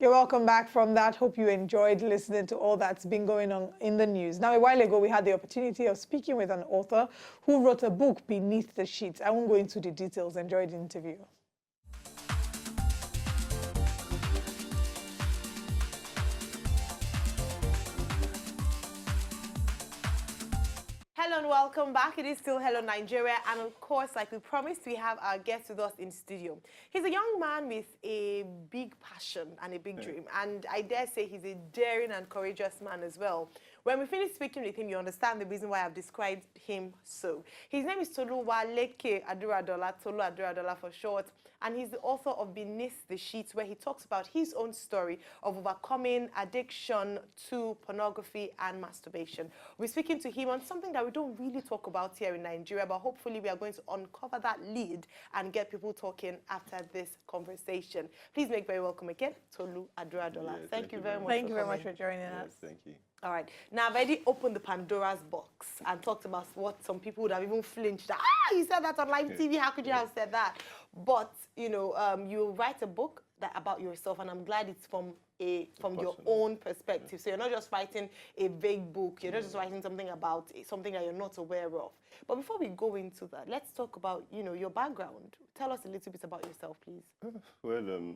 You're welcome back from that. Hope you enjoyed listening to all that's been going on in the news. Now, a while ago, we had the opportunity of speaking with an author who wrote a book, Beneath the Sheets. I won't go into the details. Enjoy the interview. Hello and welcome back. It is still Hello Nigeria, and of course, like we promised, we have our guest with us in studio. He's a young man with a big passion and a big dream, and I dare say he's a daring and courageous man as well. When we finish speaking with him, you understand the reason why I've described him so. His name is TOLU ADURADOLA, TOLU ADURADOLA for short, and he's the author of Beneath the Sheets, where he talks about his own story of overcoming addiction to pornography and masturbation. We're speaking to him on something that we don't really talk about here in Nigeria, but hopefully we are going to uncover that lead and get people talking after this conversation. Please make very welcome again, TOLU ADURADOLA. Yeah, thank you very much. Thank you very much for joining us. Thank you. All right. Now, I've already opened the Pandora's box and talked about what some people would have even flinched. You said that on live TV. How could you have said that? But, you know, you write a book about yourself, and I'm glad it's from your own perspective. So you're not just writing a vague book. You're not just writing something about something that you're not aware of. But before we go into that, let's talk about, you know, your background. Tell us a little bit about yourself, please. Well,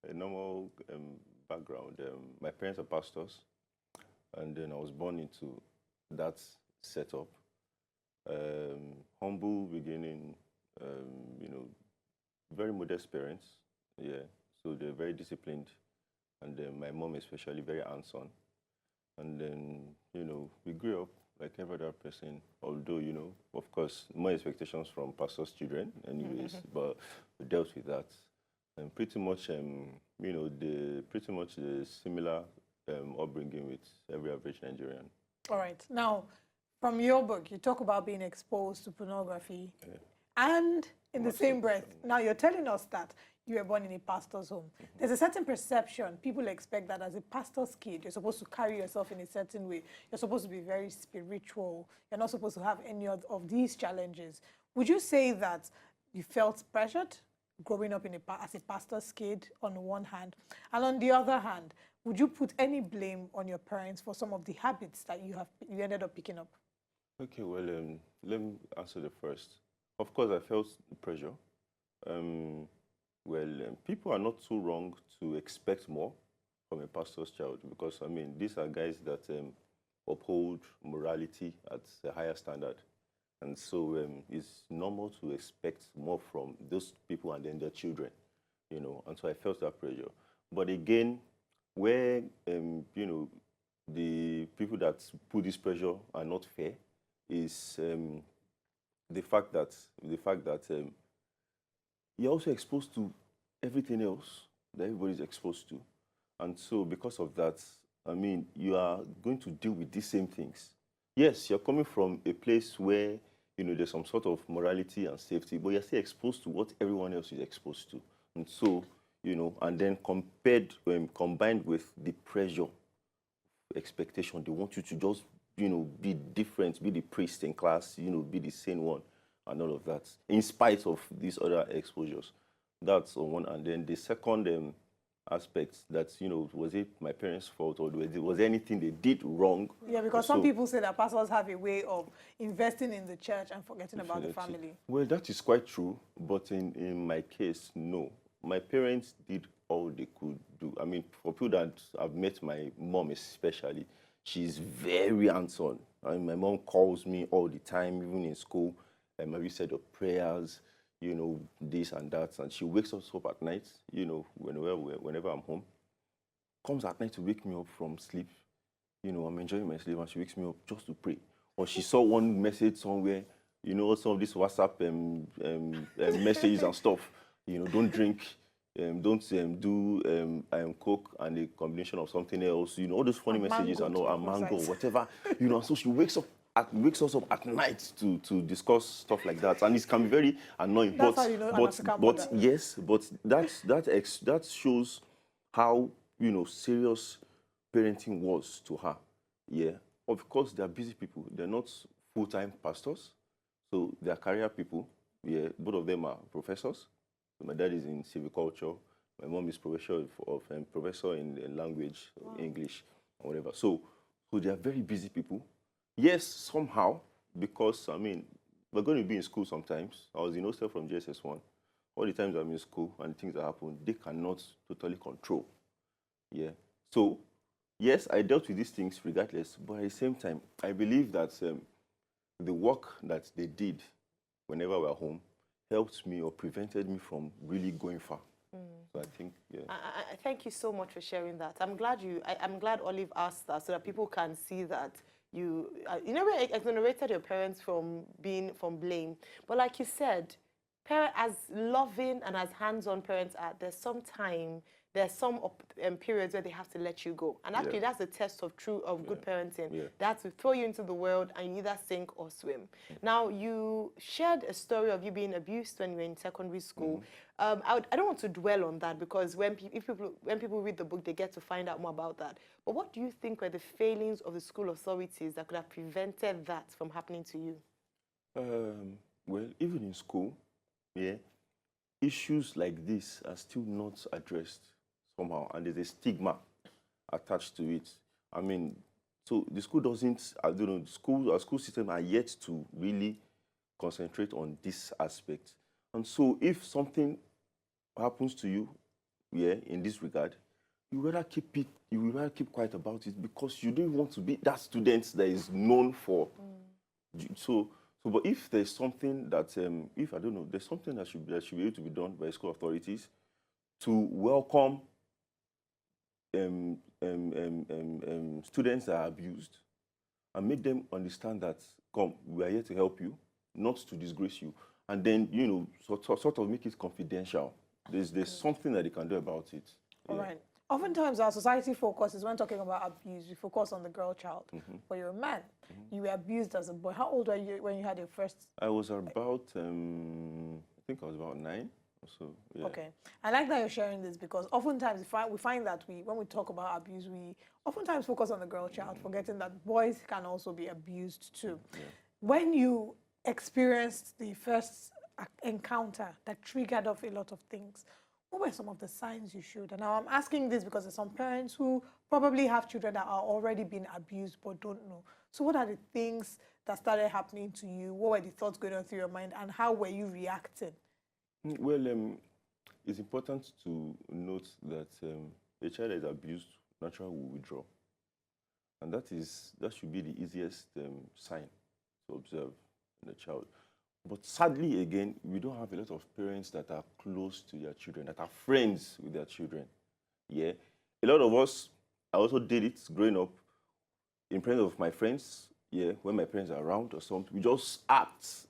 a normal background. My parents are pastors. And then I was born into that setup. Humble beginning, you know, very modest parents, yeah. So they're very disciplined. And then my mom especially very hands-on. And then, you know, we grew up like every other person, although, you know, of course, more expectations from pastors' children anyways, but we dealt with that. And pretty much, you know, pretty much the similar upbringing with every average Nigerian. All right. Now, from your book, you talk about being exposed to pornography. And in the same breath, now you're telling us that you were born in a pastor's home. There's a certain perception. People expect that as a pastor's kid, you're supposed to carry yourself in a certain way. You're supposed to be very spiritual. You're not supposed to have any of these challenges. Would you say that you felt pressured growing up as a pastor's kid on the one hand, and on the other hand, would you put any blame on your parents for some of the habits that you ended up picking up? Okay, well, let me answer the first. Of course, I felt the pressure. People are not too wrong to expect more from a pastor's child because, I mean, these are guys that uphold morality at a higher standard. And so it's normal to expect more from those people and then their children, you know. And so I felt that pressure. But again, where, you know, the people that put this pressure are not fair is the fact that you're also exposed to everything else that everybody's exposed to. And so because of that, I mean, you are going to deal with these same things. Yes, you're coming from a place where, you know, there's some sort of morality and safety, but you're still exposed to what everyone else is exposed to. And so, you know, and then combined with the pressure, expectation, they want you to just, you know, be different, be the priest in class, you know, be the sane one, and all of that, in spite of these other exposures. That's on one. And then the second aspect, that, you know, was it my parents' fault or was there anything they did wrong? Yeah, because some people say that pastors have a way of investing in the church and forgetting about the family. Well, that is quite true, but in my case, no. My parents did all they could do. I mean, for people that have met my mom especially, she's very hands-on. I mean, my mom calls me all the time, even in school. Maybe said of prayers, you know, this and that. And she wakes us up at night, you know, whenever I'm home. Comes at night to wake me up from sleep. You know, I'm enjoying my sleep and she wakes me up just to pray. Or she saw one message somewhere, you know, some of these WhatsApp messages and stuff. You know, don't drink, don't do Coke and a combination of something else. You know, all those funny messages and all, mango, whatever. You know, so she wakes us up at night to discuss stuff like that, and it can be very annoying. That's how you know but yes, but that shows how, you know, serious parenting was to her. Yeah, of course they're busy people. They're not full-time pastors, so they're career people. Yeah, both of them are professors. So my dad is in silviculture, My mom is professor in language, English, or whatever. So they are very busy people. Yes, somehow, because, I mean, we're going to be in school sometimes. I was in hostel from JSS1. All the times I'm in school and things that happen, they cannot totally control. Yeah. So, yes, I dealt with these things regardless, but at the same time, I believe that the work that they did whenever we're home helped me or prevented me from really going far. So I think, yeah. I thank you so much for sharing that. I'm glad Olive asked that so that people can see that you never exonerated your parents from blame. But like you said, as loving and as hands-on parents are, there's some periods where they have to let you go. And actually, that's the test of good parenting. Yeah. They have to throw you into the world and you either sink or swim. Now, you shared a story of you being abused when you were in secondary school. I don't want to dwell on that because when people read the book, they get to find out more about that. But what do you think were the failings of the school authorities that could have prevented that from happening to you? Well, even in school, issues like this are still not addressed somehow, and there's a stigma attached to it. I mean, so the school doesn't, I don't know, our school system are yet to really concentrate on this aspect. And so if something happens to you, in this regard, you rather keep quiet about it because you don't want to be that student that is known for. But if there's something that, there's something that should be able to be done by school authorities to welcome students that are abused and make them understand that, come, we are here to help you, not to disgrace you. And then, sort of make it confidential. There's something that they can do about it. All right. Oftentimes, our society focuses, when talking about abuse, we focus on the girl child. But you're a man. You were abused as a boy. How old were you when you had your first? I was about, I think I was about 9 or so. Yeah. Okay. I like that you're sharing this because oftentimes we find that when we talk about abuse, we oftentimes focus on the girl child, forgetting that boys can also be abused too. Yeah. When you experienced the first encounter that triggered off a lot of things, what were some of the signs you showed? And now I'm asking this because there's some parents who probably have children that are already being abused but don't know. So what are the things that started happening to you? What were the thoughts going on through your mind? And how were you reacting? Well, it's important to note that a child that is abused naturally will withdraw. And that should be the easiest sign to observe in a child. But sadly, again, we don't have a lot of parents that are close to their children, that are friends with their children. Yeah. A lot of us, I also did it growing up in presence of my friends, when my parents are around or something. We just act.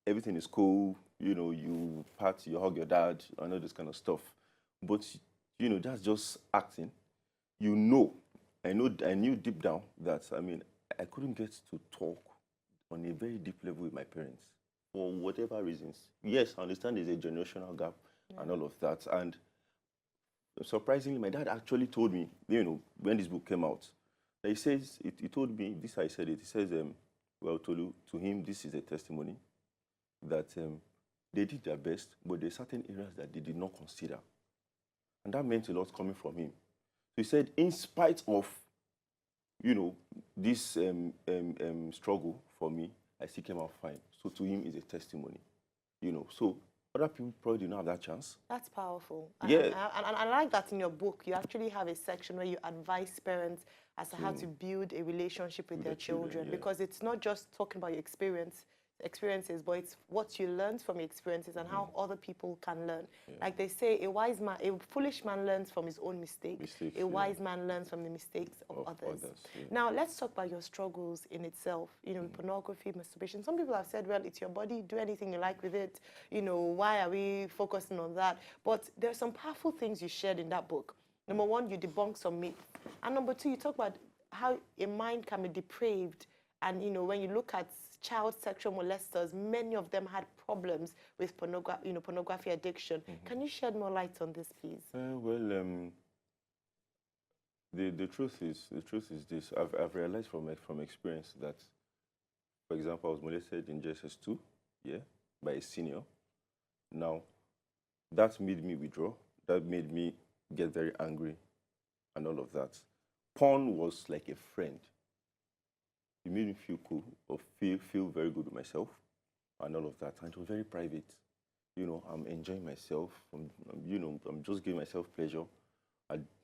Everything is cool. You party, you hug your dad, and all this kind of stuff. But, that's just acting. I knew deep down that, I couldn't get to talk on a very deep level with my parents. For whatever reasons. Yes, I understand there's a generational gap and all of that. And surprisingly, my dad actually told me, when this book came out, that he told me, this I said it, he says, well, TOLU, to him, this is a testimony that they did their best, but there are certain areas that they did not consider. And that meant a lot coming from him. So he said, in spite of, this struggle for me, I still came out fine. So to him, it's a testimony, So other people probably did not have that chance. That's powerful. Yeah. And I like that in your book, you actually have a section where you advise parents as to how to build a relationship with their children. Because it's not just talking about your experiences, but it's what you learned from your experiences and how other people can learn. Like they say, a foolish man learns from his own mistakes. A wise man learns from the mistakes of others. Now, let's talk about your struggles in itself, pornography, masturbation. Some people have said, well, it's your body, do anything you like with it. Why are we focusing on that? But there are some powerful things you shared in that book. Number one, you debunk some myths. And number two, you talk about how a mind can be depraved. And, when you look at child sexual molesters, many of them had problems with pornography addiction. Can you shed more light on this, please? The truth is this. I've realized from experience that, for example, I was molested in JSS2, by a senior. Now, that made me withdraw. that made me get very angry and all of that. Porn was like a friend. It made me feel cool or feel very good with myself and all of that. And it was very private. You know, I'm enjoying myself. I'm just giving myself pleasure.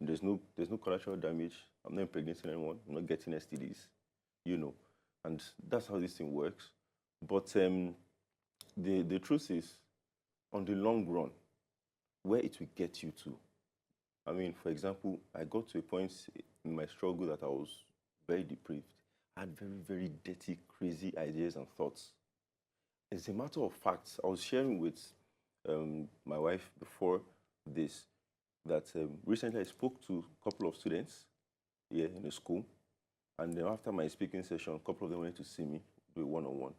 There's no collateral damage. I'm not impregnating anyone. I'm not getting STDs. You know, and that's how this thing works. But the truth is, on the long run, where it will get you to. I mean, for example, I got to a point in my struggle that I was very depraved. I had very, very dirty, crazy ideas and thoughts. As a matter of fact, I was sharing with my wife before this that recently I spoke to a couple of students here in the school. And then after my speaking session, a couple of them went to see me, do a one-on-one.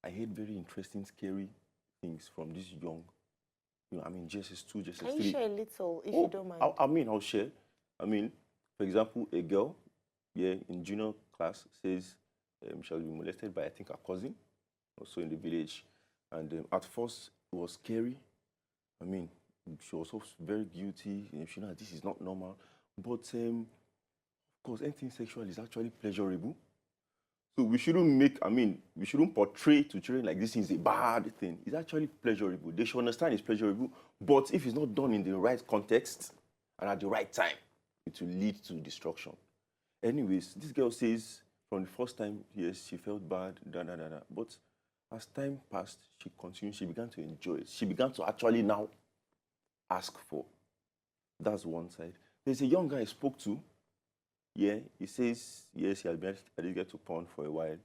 I heard very interesting, scary things from this young, I mean, JSS2, JSS3. Can you share a little, if you don't mind? I'll share. I mean, for example, a girl, in junior class says she has been molested by, I think, her cousin, also in the village. And at first, it was scary. I mean, she was also very guilty. She knows this is not normal. But, of course, anything sexual is actually pleasurable. So we shouldn't portray to children like this is a bad thing. It's actually pleasurable. They should understand it's pleasurable, but if it's not done in the right context and at the right time, it will lead to destruction. Anyways, this girl says from the first time, yes, she felt bad, but as time passed, she continued, she began to enjoy it. She began to actually now ask for. That's one side. There's a young guy I spoke to. Yeah, he says, yes, he has been addicted to porn for a while.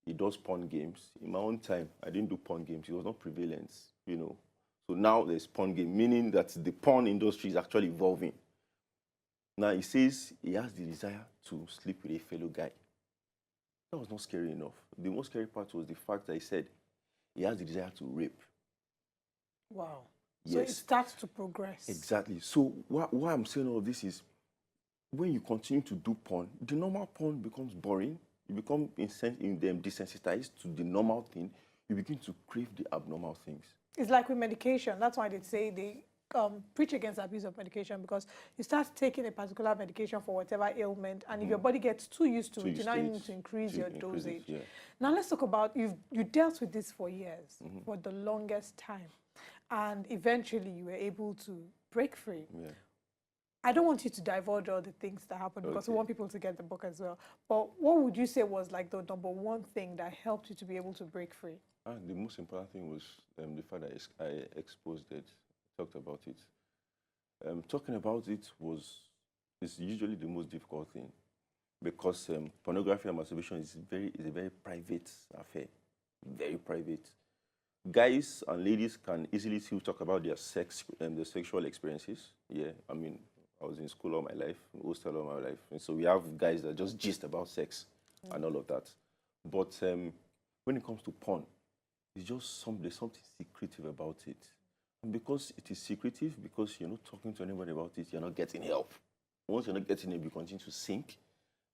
He does porn games. In my own time, I didn't do porn games. It was not prevalent, So now there's porn game, meaning that the porn industry is actually evolving. Now he says he has the desire to sleep with a fellow guy. That was not scary enough. The most scary part was the fact that he said he has the desire to rape. Wow. Yes. So it starts to progress. Exactly. So why I'm saying all of this is, when you continue to do porn, the normal porn becomes boring. You become desensitized to the normal thing. You begin to crave the abnormal things. It's like with medication. That's why they say they preach against abuse of medication, because you start taking a particular medication for whatever ailment, and if your body gets too used to it, you now need to increase your dosage. Yeah. Now let's talk about, you dealt with this for years, for the longest time, and eventually you were able to break free. Yeah. I don't want you to divulge all the things that happened, because we want people to get the book as well. But what would you say was like the number one thing that helped you to be able to break free? The most important thing was the fact that I exposed it, talked about it. Talking about it is usually the most difficult thing, because pornography and masturbation is a very private affair, very private. Guys and ladies can easily still talk about their their sexual experiences. Yeah, I mean, I was in school all my life, hostel all my life, and so we have guys that just gist about sex and all of that. But when it comes to porn, it's just there's something secretive about it. And because it is secretive, because you're not talking to anybody about it, you're not getting help. Once you're not getting help, you continue to sink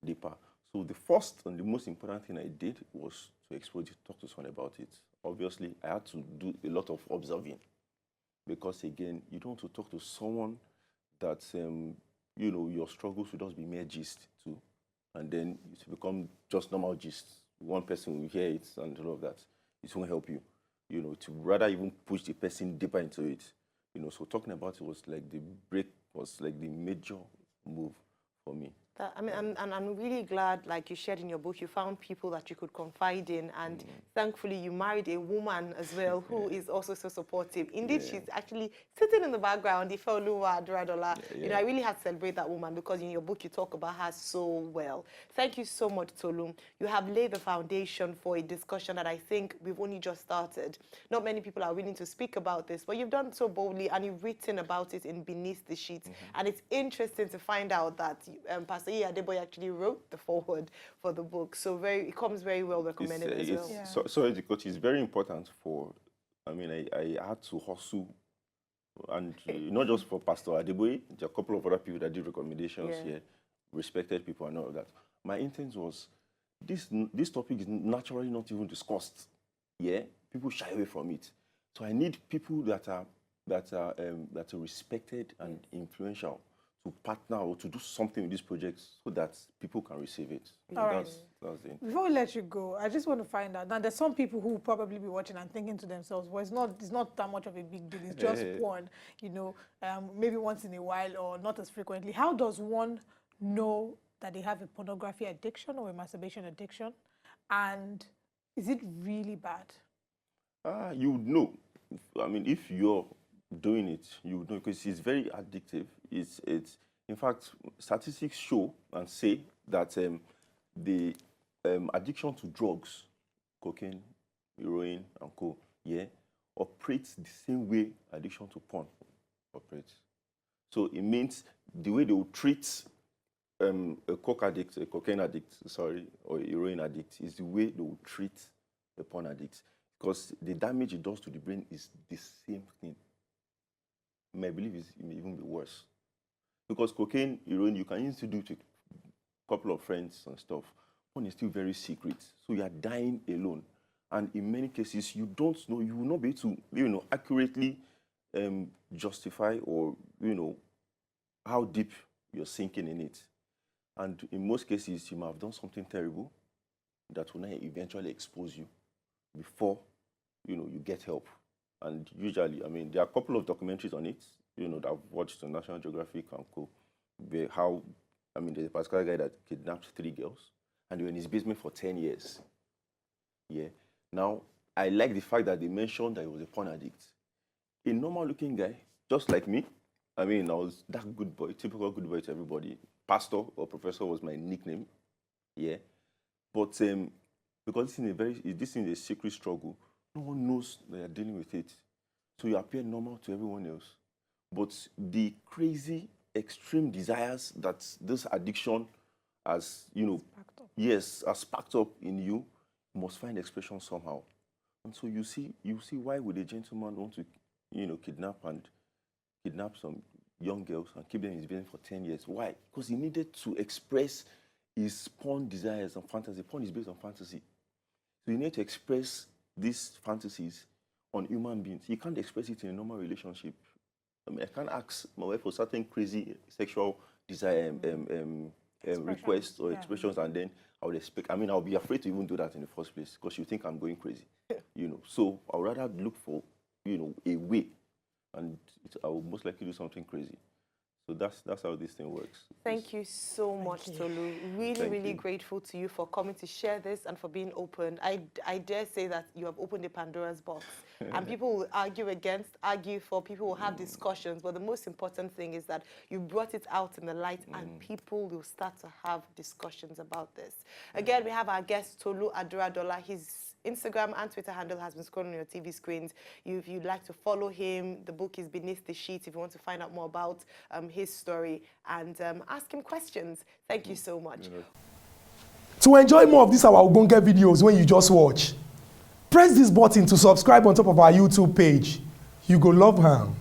deeper. So the first and the most important thing I did was to expose it, talk to someone about it. Obviously, I had to do a lot of observing, because again, you don't want to talk to someone that your struggles will just be mere gist too, and then it will become just normal gist. One person will hear it and all of that. It won't help you. To rather even push the person deeper into it. So talking about it was like the major move for me. I'm really glad, like you shared in your book, you found people that you could confide in, and thankfully you married a woman as well who is also so supportive. Indeed, she's actually sitting in the background, the TOLU ADURADOLA. I really had to celebrate that woman, because in your book you talk about her so well. Thank you so much, Tolu. You have laid the foundation for a discussion that I think we've only just started. Not many people are willing to speak about this, but you've done so boldly, and you've written about it in Beneath the Sheets. And it's interesting to find out that Pastor Adeboye actually wrote the foreword for the book, so it comes very well recommended as well. Yeah. Sorry, Coach, it's very important I had to hustle, and not just for Pastor Adeboye, there are a couple of other people that did recommendations here, respected people and all of that. My intent was, this topic is naturally not even discussed. Yeah, people shy away from it. So I need people that are that are respected and influential to partner or to do something with this project so that people can receive it. All right. That's it. Before we let you go, I just want to find out. Now, there's some people who will probably be watching and thinking to themselves, well, it's not that much of a big deal. It's just porn, you know, maybe once in a while or not as frequently. How does one know that they have a pornography addiction or a masturbation addiction? And is it really bad? You would know. I mean, if you're doing it, you would know, because it's very addictive. It's in fact, statistics show and say that the addiction to drugs, cocaine, heroin, and co, operates the same way addiction to porn operates. So it means the way they will treat a cocaine addict, or a heroin addict, is the way they will treat a porn addict, because the damage it does to the brain is the same thing. I believe it may even be worse. Because cocaine, heroin, you can easily do it with a couple of friends and stuff. Porn is still very secret. So you are dying alone. And in many cases, you don't know, you will not be able to, accurately justify or, how deep you're sinking in it. And in most cases, you might have done something terrible that will not eventually expose you before, you get help. And usually, I mean, there are a couple of documentaries on it, that I've watched on National Geographic and Co. There's a particular guy that kidnapped 3 girls, and they were in his basement for 10 years. Yeah. Now, I like the fact that they mentioned that he was a porn addict. A normal-looking guy, just like me. I mean, I was that good boy, typical good boy to everybody. Pastor or professor was my nickname. Yeah. But because this is a secret struggle, no one knows that you're dealing with it. So you appear normal to everyone else. But the crazy, extreme desires that this addiction has, has sparked up in you, must find expression somehow. And so you see why would a gentleman want to, kidnap some young girls and keep them in his basement for 10 years. Why? Because he needed to express his porn desires and fantasy. Porn is based on fantasy. So you need to express these fantasies on human beings. You can't express it in a normal relationship. I mean, I can't ask my wife for certain crazy sexual desire, requests or expressions, and then I would expect, I'll be afraid to even do that in the first place because you think I'm going crazy, So I would rather look for, a way, and I will most likely do something crazy. So that's how this thing works. Thank you so much, Tolu. Really grateful to you for coming to share this and for being open. I dare say that you have opened a Pandora's box. And people will argue for, people will have discussions. But the most important thing is that you brought it out in the light and people will start to have discussions about this. Again, we have our guest, Tolu ADURADOLA. His Instagram and Twitter handle has been scrolling on your TV screens. If you'd like to follow him, the book is Beneath the Sheet if you want to find out more about his story and ask him questions. Thank you so much. To enjoy more of these our Ogbonge videos when you just watch, press this button to subscribe on top of our YouTube page. You go love am.